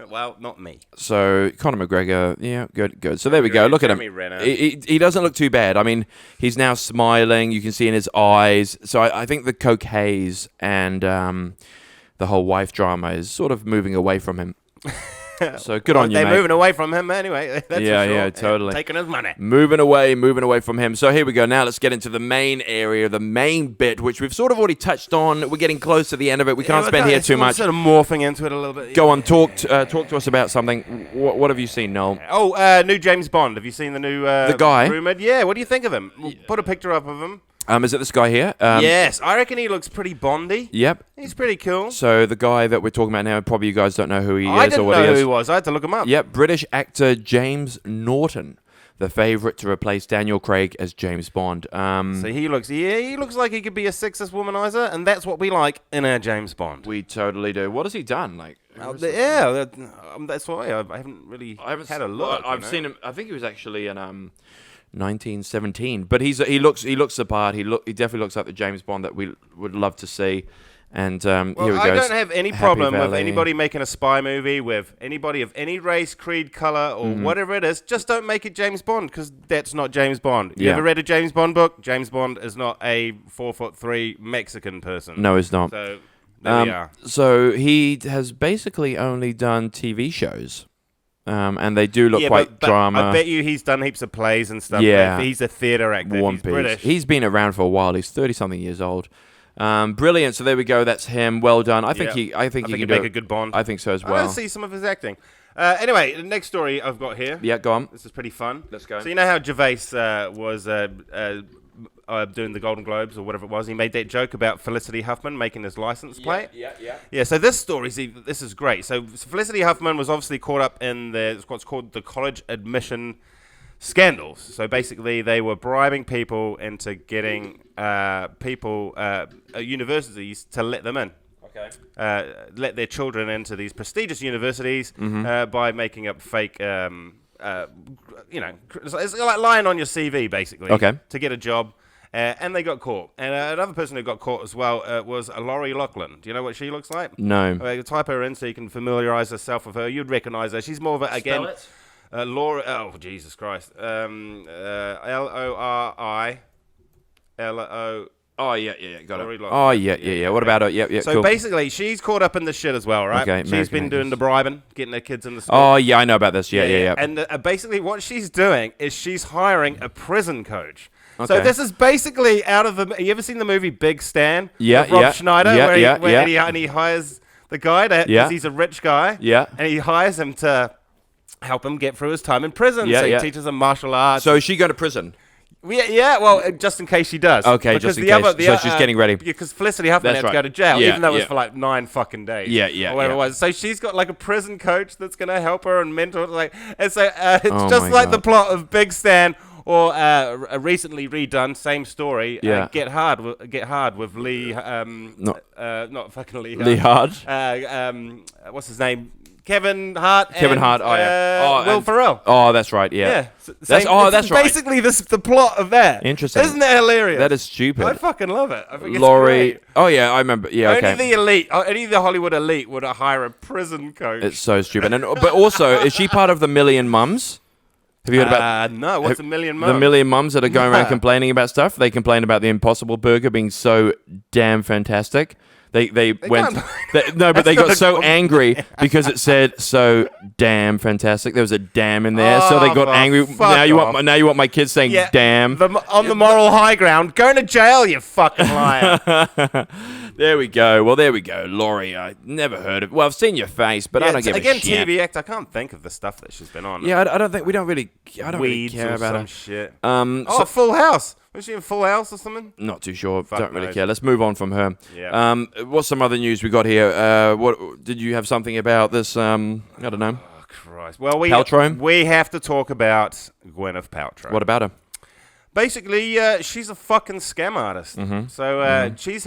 Well, not me. So Conor McGregor, yeah, good. So there we go. Look at him. Renner. He doesn't look too bad. I mean, he's now smiling. You can see in his eyes. So I think the coke haze and the whole wife drama is sort of moving away from him. So good on you, They're mate. moving away from him anyway. That's for sure. Yeah, totally. Taking his money. Moving away from him. So here we go. Now let's get into the main area, the main bit, which we've sort of already touched on. We're getting close to the end of it. We can't spend here too much. Sort of morphing into it a little bit. Go on, talk to us about something. What have you seen, Noel? Oh, new James Bond. Have you seen the new the guy? rumored? Yeah. What do you think of him? We'll put a picture up of him. Is it this guy here? Yes, I reckon he looks pretty Bondy. Yep. He's pretty cool. So the guy that we're talking about now, probably you guys don't know who he I is didn't or what know he who is. he was. I had to look him up. Yep, British actor James Norton, the favourite to replace Daniel Craig as James Bond. So he looks like he could be a sexist womanizer, and that's what we like in our James Bond. We totally do. What has he done? Like, That's why I haven't really had a look. I've seen him. I think he was actually in 1917. But he looks the part. He definitely looks like the James Bond that we would love to see. And here we go. I don't have any Happy problem with Valley. anybody making a spy movie with anybody of any race, creed, color, or whatever it is. Just don't make it James Bond, because that's not James Bond. You Yeah. ever read a James Bond book? James Bond is not a 4'3" Mexican person. No, he's not. So there we are. So he has basically only done TV shows. And they do look quite but drama. I bet you he's done heaps of plays and stuff. Yeah. He's a theatre actor. One He's Piece. British. He's been around for a while. He's 30-something years old. Brilliant. So there we go. That's him. Well done. I think he can he'd do make a good Bond. I think so as I well. want to see some of his acting. Anyway, the next story I've got here. Yeah, go on. This is pretty fun. Let's go. So you know how Gervais was doing the Golden Globes or whatever it was? He made that joke about Felicity Huffman making his license plate. Yeah. So this is great. So Felicity Huffman was obviously caught up in what's called the college admission scandals. So basically, they were bribing people into getting universities to let them in. Okay. Let their children into these prestigious universities by making up fake, it's like lying on your CV, basically, to get a job. And they got caught. And another person who got caught as well was Lori Loughlin. Do you know what she looks like? No. Type her in so you can familiarize yourself with her. You'd recognize her. She's more of a, again... Spell it. Laura... Oh, Jesus Christ. L-O-R-I-L-O... Oh, yeah, got Lori it. Loughlin. Oh, yeah. What about it? Yeah, So cool. basically, she's caught up in the shit as well, right? Okay, She's American been doing actors. the bribing, getting her kids in the school. Oh, yeah, I know about this. Yeah. And basically what she's doing is she's hiring a prison coach. Okay. So this is basically out of the... You ever seen the movie Big Stan? Yeah, with Rob yeah, Schneider, yeah, where he hires the guy because he's a rich guy. Yeah. And he hires him to help him get through his time in prison. Yeah, so he yeah. teaches him martial arts. So is she going to prison? Well, just in case she does. Okay, Because just in case. So she's getting ready. Because Felicity Huffman That's had to go right. to jail, Yeah, even though it was yeah. for like 9 fucking days. Yeah, Or whatever yeah. it was. So she's got like a prison coach that's going to help her and mentor. And so it's Oh just my like the God. plot of Big Stan or a recently redone, same story. Yeah. Get Hard with Lee. Not fucking Lee. Lee Hart? What's his name? Kevin Hart. Kevin and, Hart, oh, yeah. Will Ferrell. Oh, that's right, yeah. Yeah. That's right. Basically, the plot of that. Interesting. Isn't that hilarious? That is stupid. I fucking love it. I think it's Laurie. great. Oh, yeah, I remember. Yeah, okay. Only the Hollywood elite would hire a prison coach. It's so stupid. But also, is she part of the Million Mums? Have you heard about no, what's a million mums? the Million Mums that are going around Nah. complaining about stuff? They complain about the Impossible Burger being so damn fantastic. They went can't- but they not got a so compliment. angry because it said so damn fantastic. There was a damn in there, so they Oh, got for angry. fuck Now you want my kids saying damn. On the moral high ground, going to jail, you fucking liar. There we go. Well, there we go. Laurie, I never heard of. Well, I've seen your face, but I don't give again, a shit. TV act. I can't think of the stuff that she's been on. Yeah, I don't think we don't really. I don't Weeds really care or about some her. shit. So- Full House. Was she in Full House or something? Not too sure. Fuck Don't really knows. care. Let's move on from her. Yeah. What's some other news we got here? What did you have something about this? I don't know. Oh, Christ. Well, Paltrow? we have to talk about Gwyneth Paltrow. What about her? Basically, she's a fucking scam artist. Mm-hmm. So she's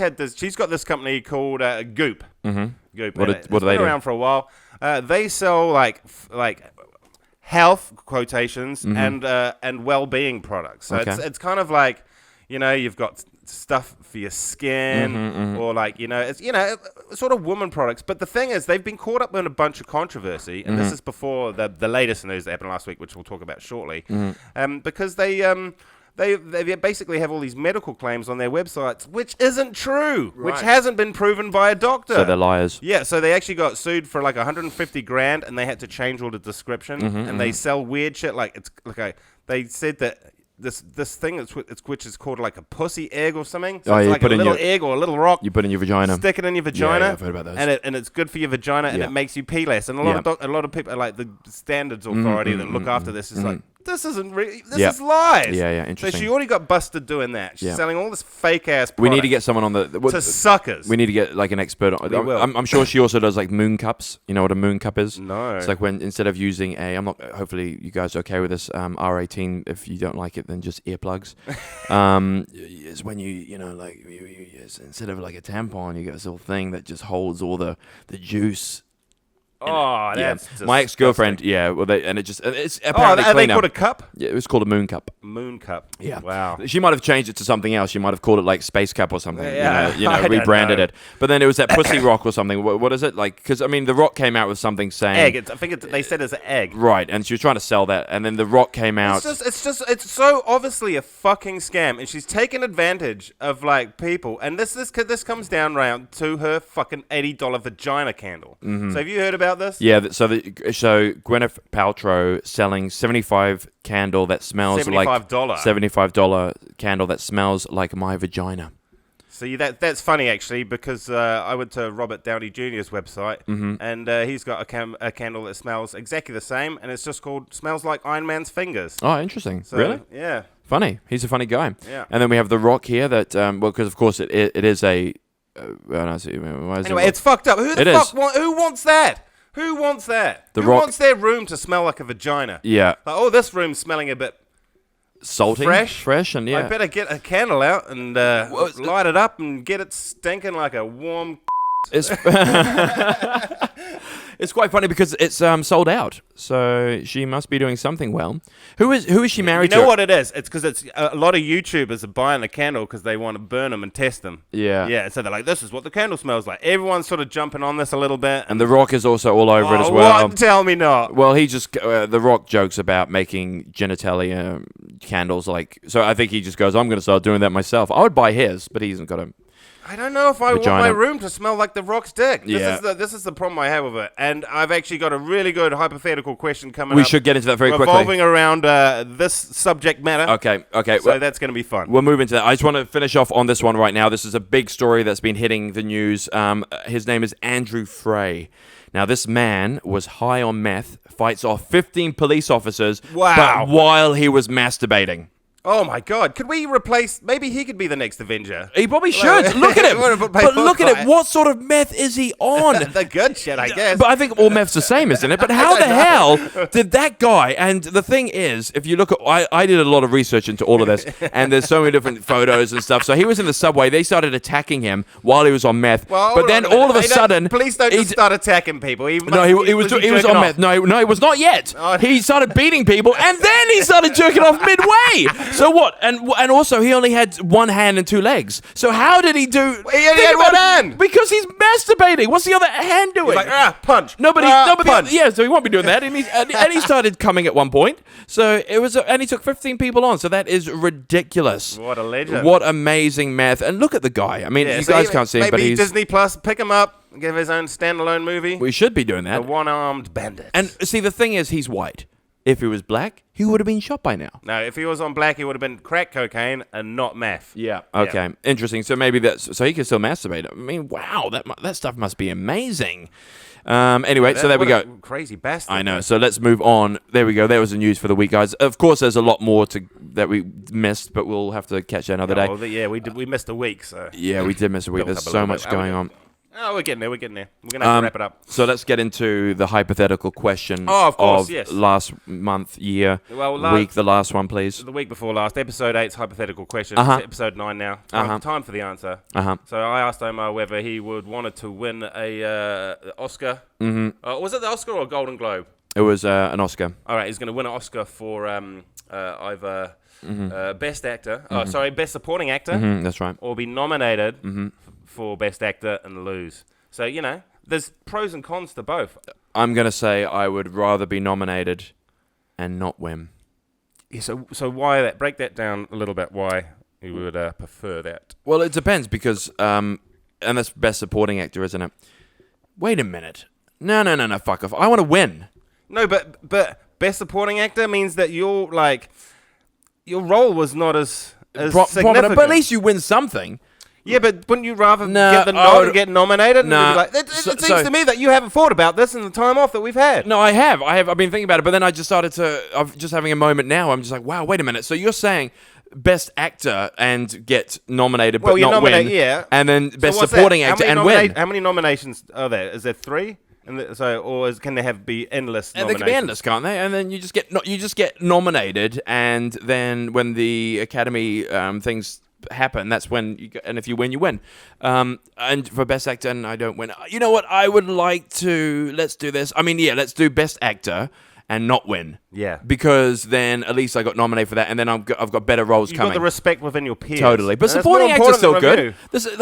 got this company called Goop. Mm-hmm. Goop. What and do they it's been do? around for a while. They sell like health quotations and well-being products. So it's kind of like, you've got stuff for your skin or like, it's, sort of woman products. But the thing is, they've been caught up in a bunch of controversy, and this is before the latest news that happened last week, which we'll talk about shortly, because they basically have all these medical claims on their websites, which isn't true, which hasn't been proven by a doctor. So they're liars. Yeah, so they actually got sued for like 150 grand, and they had to change all the description, and they sell weird shit. Like they said that this thing which is called like a pussy egg or something. So it's like a little egg or a little rock. You put in your vagina. Stick it in your vagina. Yeah, I've heard about those. And it's good for your vagina, and it makes you pee less. And a lot of people, like the standards authority that look after this, is like, this isn't really. This is lies. Yeah, interesting. So she already got busted doing that. She's selling all this fake ass. We need to get someone on to suckers. We need to get like an expert on. We will. I'm sure she also does like moon cups. You know what a moon cup is? No. It's like when instead of using hopefully you guys are okay with this. R18. If you don't like it, then just earplugs. It's when you instead of like a tampon, you get this little thing that just holds all the juice. Oh, that's my ex-girlfriend. Yeah, well, it's apparently are they cleaner. called a cup? Yeah, it was called a moon cup. Moon cup. Yeah. Wow. She might have changed it to something else. She might have called it like space cup or something. Yeah. You rebranded it. But then it was that pussy rock or something. What is it like? Because I mean, the Rock came out with something saying egg. I think they said it's an egg. Right, and she was trying to sell that, and then the Rock came out. It's so obviously a fucking scam, and she's taken advantage of like people. And this comes down round to her fucking $80 vagina candle. So have you heard about this? Yeah. So Gwyneth Paltrow selling $75 candle that smells like $75 candle that smells like my vagina. See, that's funny actually, because I went to Robert Downey Jr.'s website, and he's got a candle that smells exactly the same, and it's just called "Smells Like Iron Man's Fingers." Oh, interesting. So, really? Yeah. Funny. He's a funny guy. Yeah. And then we have the Rock here that because of course it is a. Anyway, it's fucked up. Who wants that? Who wants that? Who wants their room to smell like a vagina? Yeah. Like, this room's smelling a bit salty, fresh, and yeah. I better get a candle out and light it up and get it stinking like a warm. It's quite funny because it's sold out, so she must be doing something well. Who is she married to? You know what it is? It's because it's a lot of YouTubers are buying the candle because they want to burn them and test them. Yeah. Yeah, so they're like, this is what the candle smells like. Everyone's sort of jumping on this a little bit. And The Rock is also all over it as well. What? Tell me not. Well, he just, The Rock jokes about making genitalia candles so I think he just goes, I'm going to start doing that myself. I would buy his, but he hasn't got a... I don't know if I want my room to smell like the Rock's dick. Yeah. This is the problem I have with it. And I've actually got a really good hypothetical question coming up. We should get into that very quickly. Revolving around this subject matter. Okay. So that's going to be fun. We'll move into that. I just want to finish off on this one right now. This is a big story that's been hitting the news. His name is Andrew Frey. Now, this man was high on meth, fights off 15 police officers, but while he was masturbating. Oh my God! Could we replace? Maybe he could be the next Avenger. He probably should. Look at him. But look at it. What sort of meth is he on? The good shit, I guess. But I think all meth's the same, isn't it? But how the hell did that guy? And the thing is, if you look at, I did a lot of research into all of this, and there's so many different photos and stuff. So he was in the subway. They started attacking him while he was on meth. Well, but then all of a sudden, police don't just start attacking people. He was on meth. No, he was not yet. He started beating people, and then he started jerking off midway. So what? And also, he only had one hand and two legs. So how did he do? He only had one hand. Because he's masturbating. What's the other hand doing? He's like, punch. Nobody. Punch. Yeah, so he won't be doing that. And he started coming at one point. So it was, and he took 15 people on. So that is ridiculous. What a legend. What amazing meth. And look at the guy. I mean, you guys can't see him, but he's... Disney Plus, pick him up, give his own standalone movie. We should be doing that. The One-Armed Bandit. And see, the thing is, he's white. If he was black, he would have been shot by now. No, if he was on black, he would have been crack cocaine and not meth. Yeah. Okay. Yeah. Interesting. So maybe so he can still masturbate. I mean, wow, that stuff must be amazing. Anyway, so there we go. Crazy bastard. I know. So let's move on. There we go. That was the news for the week, guys. Of course, there's a lot more that we missed, but we'll have to catch that another day. Well, yeah, we missed a week. So yeah, we did miss a week. There's so much going on. Oh, we're getting there. We're going to have to wrap it up. So let's get into the hypothetical question of course, yes. Last month, year, week, the last one, please. The week before last, episode 8's hypothetical question. It's episode 9 now. Time for the answer. So I asked Omar whether he wanted to win a Oscar. Was it the Oscar or Golden Globe? It was an Oscar. All right, he's going to win an Oscar for either Best Actor, Best Supporting Actor, That's right. or be nominated for Best Actor and lose. So, there's pros and cons to both. I'm going to say I would rather be nominated and not win. Yeah, so why that? Break that down a little bit, why you would prefer that. Well, it depends because, and that's Best Supporting Actor, isn't it? Wait a minute. No, fuck off. I want to win. No, but Best Supporting Actor means that your role was not as significant. But at least you win something. Yeah, but wouldn't you rather get the nod and get nominated? It seems to me that you haven't thought about this in the time off that we've had. No, I have. I've been thinking about it, but then I just started to... I'm just having a moment now. I'm just like, wow, wait a minute. So you're saying Best Actor and get nominated but not win. Yeah. And then Best Supporting Actor and win. How many nominations are there? Is there 3? Can they be endless nominations? They can be endless, can't they? And then you just get nominated, and then when the Academy things happen, that's when you and if you win, you win. And for Best Actor, and I don't win. You know what? I would like to. Let's do this. I mean, yeah, let's do Best Actor and not win. Yeah. Because then at least I got nominated for that, and then I've got better roles coming. You've got the respect within your peers. Totally. But supporting actor's still good. This is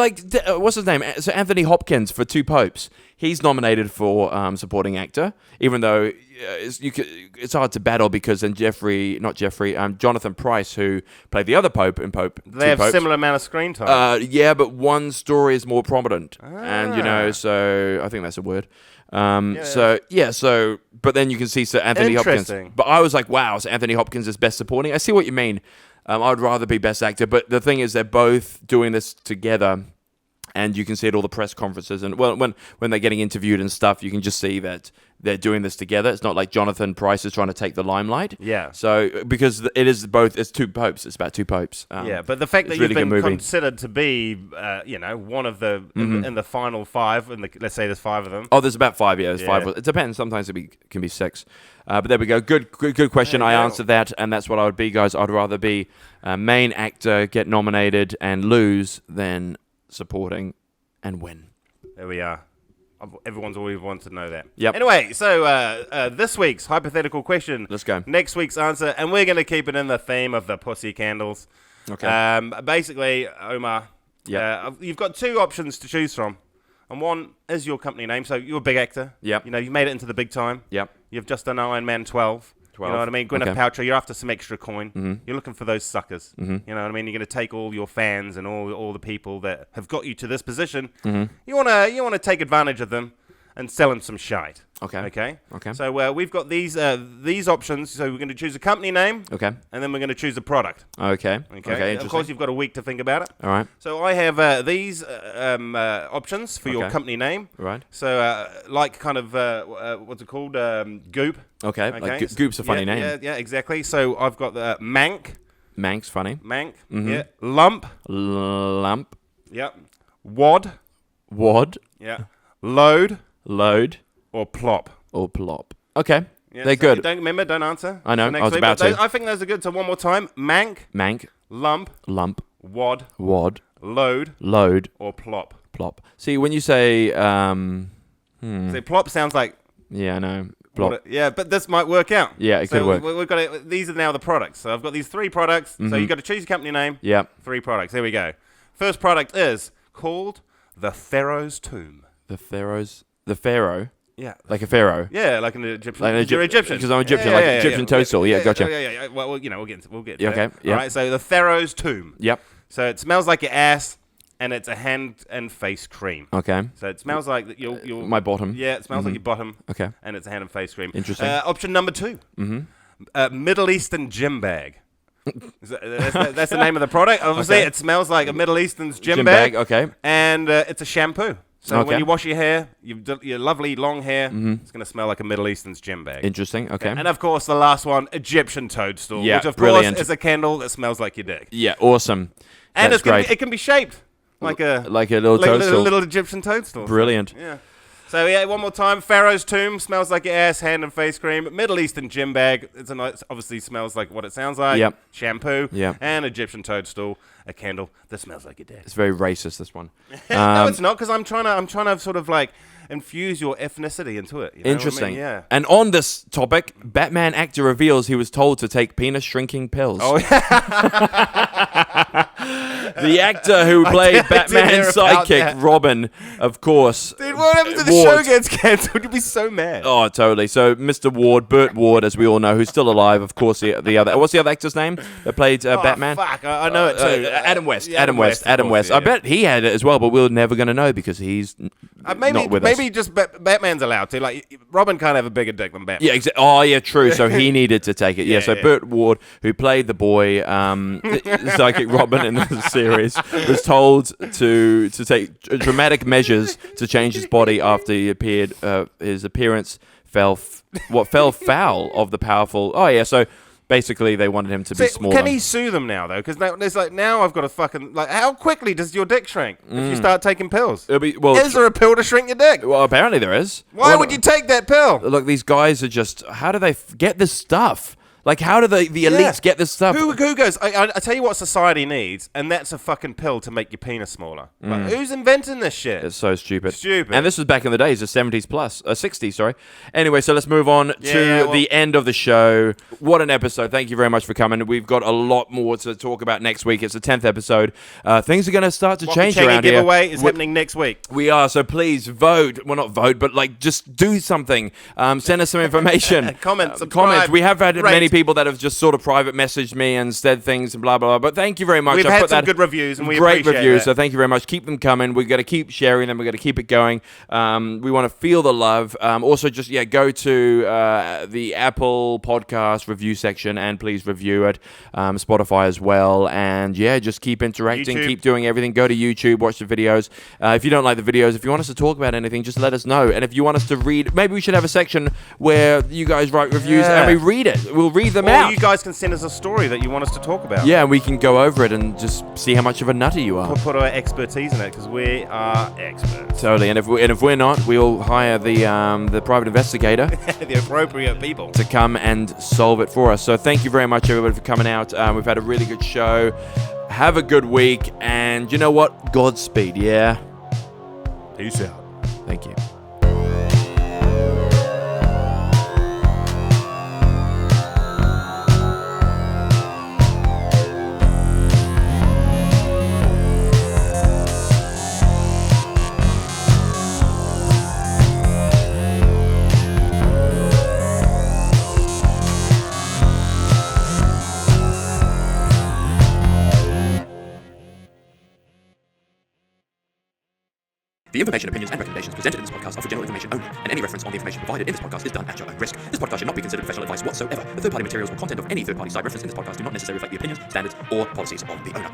what's his name? So Anthony Hopkins for Two Popes. He's nominated for supporting actor, even though it's hard to battle because then Jonathan Pryce, who played the other Pope in Pope. They have similar amount of screen time. Yeah, but one story is more prominent, and so I think that's a word. But then you can see Anthony Hopkins. But I was like, wow, so Anthony Hopkins is Best Supporting. I see what you mean. I'd rather be Best Actor, but the thing is, they're both doing this together, and you can see at all the press conferences, and when they're getting interviewed and stuff, you can just see that they're doing this together. It's not like Jonathan Pryce is trying to take the limelight. Yeah. So because it is both, it's two popes. It's about two popes. But the fact that you've been considered to be, one of the in the final 5, let's say there's 5 of them. Oh, there's about 5. Yeah, there's 5. It depends. Sometimes it can be 6. But there we go. Good question. I answered that, and that's what I would be, guys. I'd rather be main actor, get nominated, and lose than supporting and win. There we are. Everyone's always wanted to know that. Yep. Anyway, so this week's hypothetical question. Let's go. Next week's answer, and we're going to keep it in the theme of the pussy candles. Okay. Basically, Omar, you've got 2 options to choose from. And one is your company name. So you're a big actor. Yep. You've made it into the big time. Yep. You've just done Iron Man 12. You know what I mean? Gwyneth Paltrow, you're after some extra coin. Mm-hmm. You're looking for those suckers. Mm-hmm. You know what I mean? You're going to take all your fans and all the people that have got you to this position. Mm-hmm. You want to take advantage of them and sell them some shite. Okay. So we've got these options. So we're going to choose a company name. Okay. And then we're going to choose a product. Okay. Of course, you've got a week to think about it. All right. So I have these options for your company name. Right. So like kind of what's it called? Goop. Okay. Like Goop's a funny name. Yeah, exactly. So I've got the Mank. Mank's funny. Mank. Mm-hmm. Yeah. Lump. Lump. Yeah. Wad. Yeah. Load. Or plop. Okay. Yeah, they're good. Don't answer. I know. I was about to. I think those are good. So one more time. Mank. Lump. Wad. Load. Or plop. See, when you say... See, plop sounds like... Yeah, I know. Plop. Yeah, but this might work out. Yeah, it could work. We've got these are now the products. So I've got these 3 products. Mm-hmm. So you've got to choose your company name. Yeah. 3 products. There we go. First product is called the Pharaoh's Tomb. The Pharaoh? Yeah. Like a pharaoh? Yeah, like an Egyptian. You're Egyptian. Because I'm Egyptian, Egyptian Toadstool. Yeah, gotcha. Yeah. Well, we'll get to that. Okay, yeah. All right, so the Pharaoh's Tomb. Yep. So it smells like your ass, and it's a hand and face cream. Okay. So it smells like your my bottom. Yeah, it smells like your bottom. Okay. And it's a hand and face cream. Interesting. Option number 2. Mm-hmm. Middle Eastern gym bag. That's the name of the product. Obviously, it smells like a Middle Eastern's gym bag. Okay. And it's a shampoo. So when you wash your hair, your lovely long hair, it's going to smell like a Middle Eastern's gym bag. Interesting, okay. And of course, the last one, Egyptian toadstool, yeah, which of brilliant. course is a candle that smells like your dick. Yeah, awesome. And it can be shaped like a little toadstool. Little Egyptian toadstool. Brilliant. Yeah. So yeah, one more time. Pharaoh's tomb smells like your ass, hand and face cream. Middle Eastern gym bag. Obviously smells like what it sounds like. Yep. Shampoo. Yep. And Egyptian toadstool. A candle that smells like your dad. It's very racist, this one. No, it's not, because I'm trying to sort of like infuse your ethnicity into it. You know Interesting. What I mean? Yeah. And on this topic, Batman actor reveals he was told to take penis shrinking pills. Oh, The actor who played Batman's sidekick, Robin, of course. Dude, what happens if the show gets cancelled? You'd be so mad. Oh, totally. So, Mr. Ward, Burt Ward, as we all know, who's still alive, of course. The other, what's the other actor's name that played Batman? Fuck, I know it too. Adam West. Yeah, Adam West. Yeah. I bet he had it as well, but we're never going to know because he's not with us. Maybe just Batman's allowed to. Like, Robin can't have a bigger dick than Batman. Yeah, oh, yeah, true. So he needed to take it. Yeah, so yeah. Burt Ward, who played the boy, psychic Robin in the series, was told to take dramatic measures to change his body after he appeared. His appearance fell foul of the powerful. Oh yeah, so basically they wanted him to be smaller. Can he sue them now though? Because now I've got to fucking how quickly does your dick shrink if you start taking pills? Is there a pill to shrink your dick? Well, apparently there is. Why would you take that pill? Look, these guys are just. How do they get this stuff? Like, how do the elites get this stuff? Who goes, I tell you what society needs, and that's a fucking pill to make your penis smaller. Like, who's inventing this shit? It's so stupid. Stupid. And this was back in the days, the 70s plus, 60s, sorry. Anyway, so let's move on to the end of the show. What an episode. Thank you very much for coming. We've got a lot more to talk about next week. It's the 10th episode. Things are going to start to change around here. giveaway is happening next week. We are, so please vote. Well, not vote, but like just do something. Send us some information. Comments. We have had many people that have just sort of private messaged me and said things and blah, blah, blah. But thank you very much. We've had some good reviews and we great appreciate reviews. that. So thank you very much. Keep them coming. We're going to keep sharing them. We're going to keep it going. We want to feel the love. Also, just go to the Apple podcast review section and please review it. Spotify as well. And just keep interacting. YouTube. Keep doing everything. Go to YouTube. Watch the videos. If you don't like the videos, if you want us to talk about anything, just let us know. And if you want us to read, maybe we should have a section where you guys write reviews and we read it. We'll read them out. You guys can send us a story that you want us to talk about. Yeah, and we can go over it and just see how much of a nutter you are. We'll put our expertise in it because we are experts. Totally, and if we're not, we'll hire the private investigator, the appropriate people, to come and solve it for us. So thank you very much, everybody, for coming out. We've had a really good show. Have a good week, and you know what? Godspeed. Yeah. Peace out. Thank you. The information, opinions, and recommendations presented in this podcast are for general information only, and any reference on the information provided in this podcast is done at your own risk. This podcast should not be considered professional advice whatsoever. The third-party materials or content of any third-party site referenced in this podcast do not necessarily reflect the opinions, standards, or policies of the owner.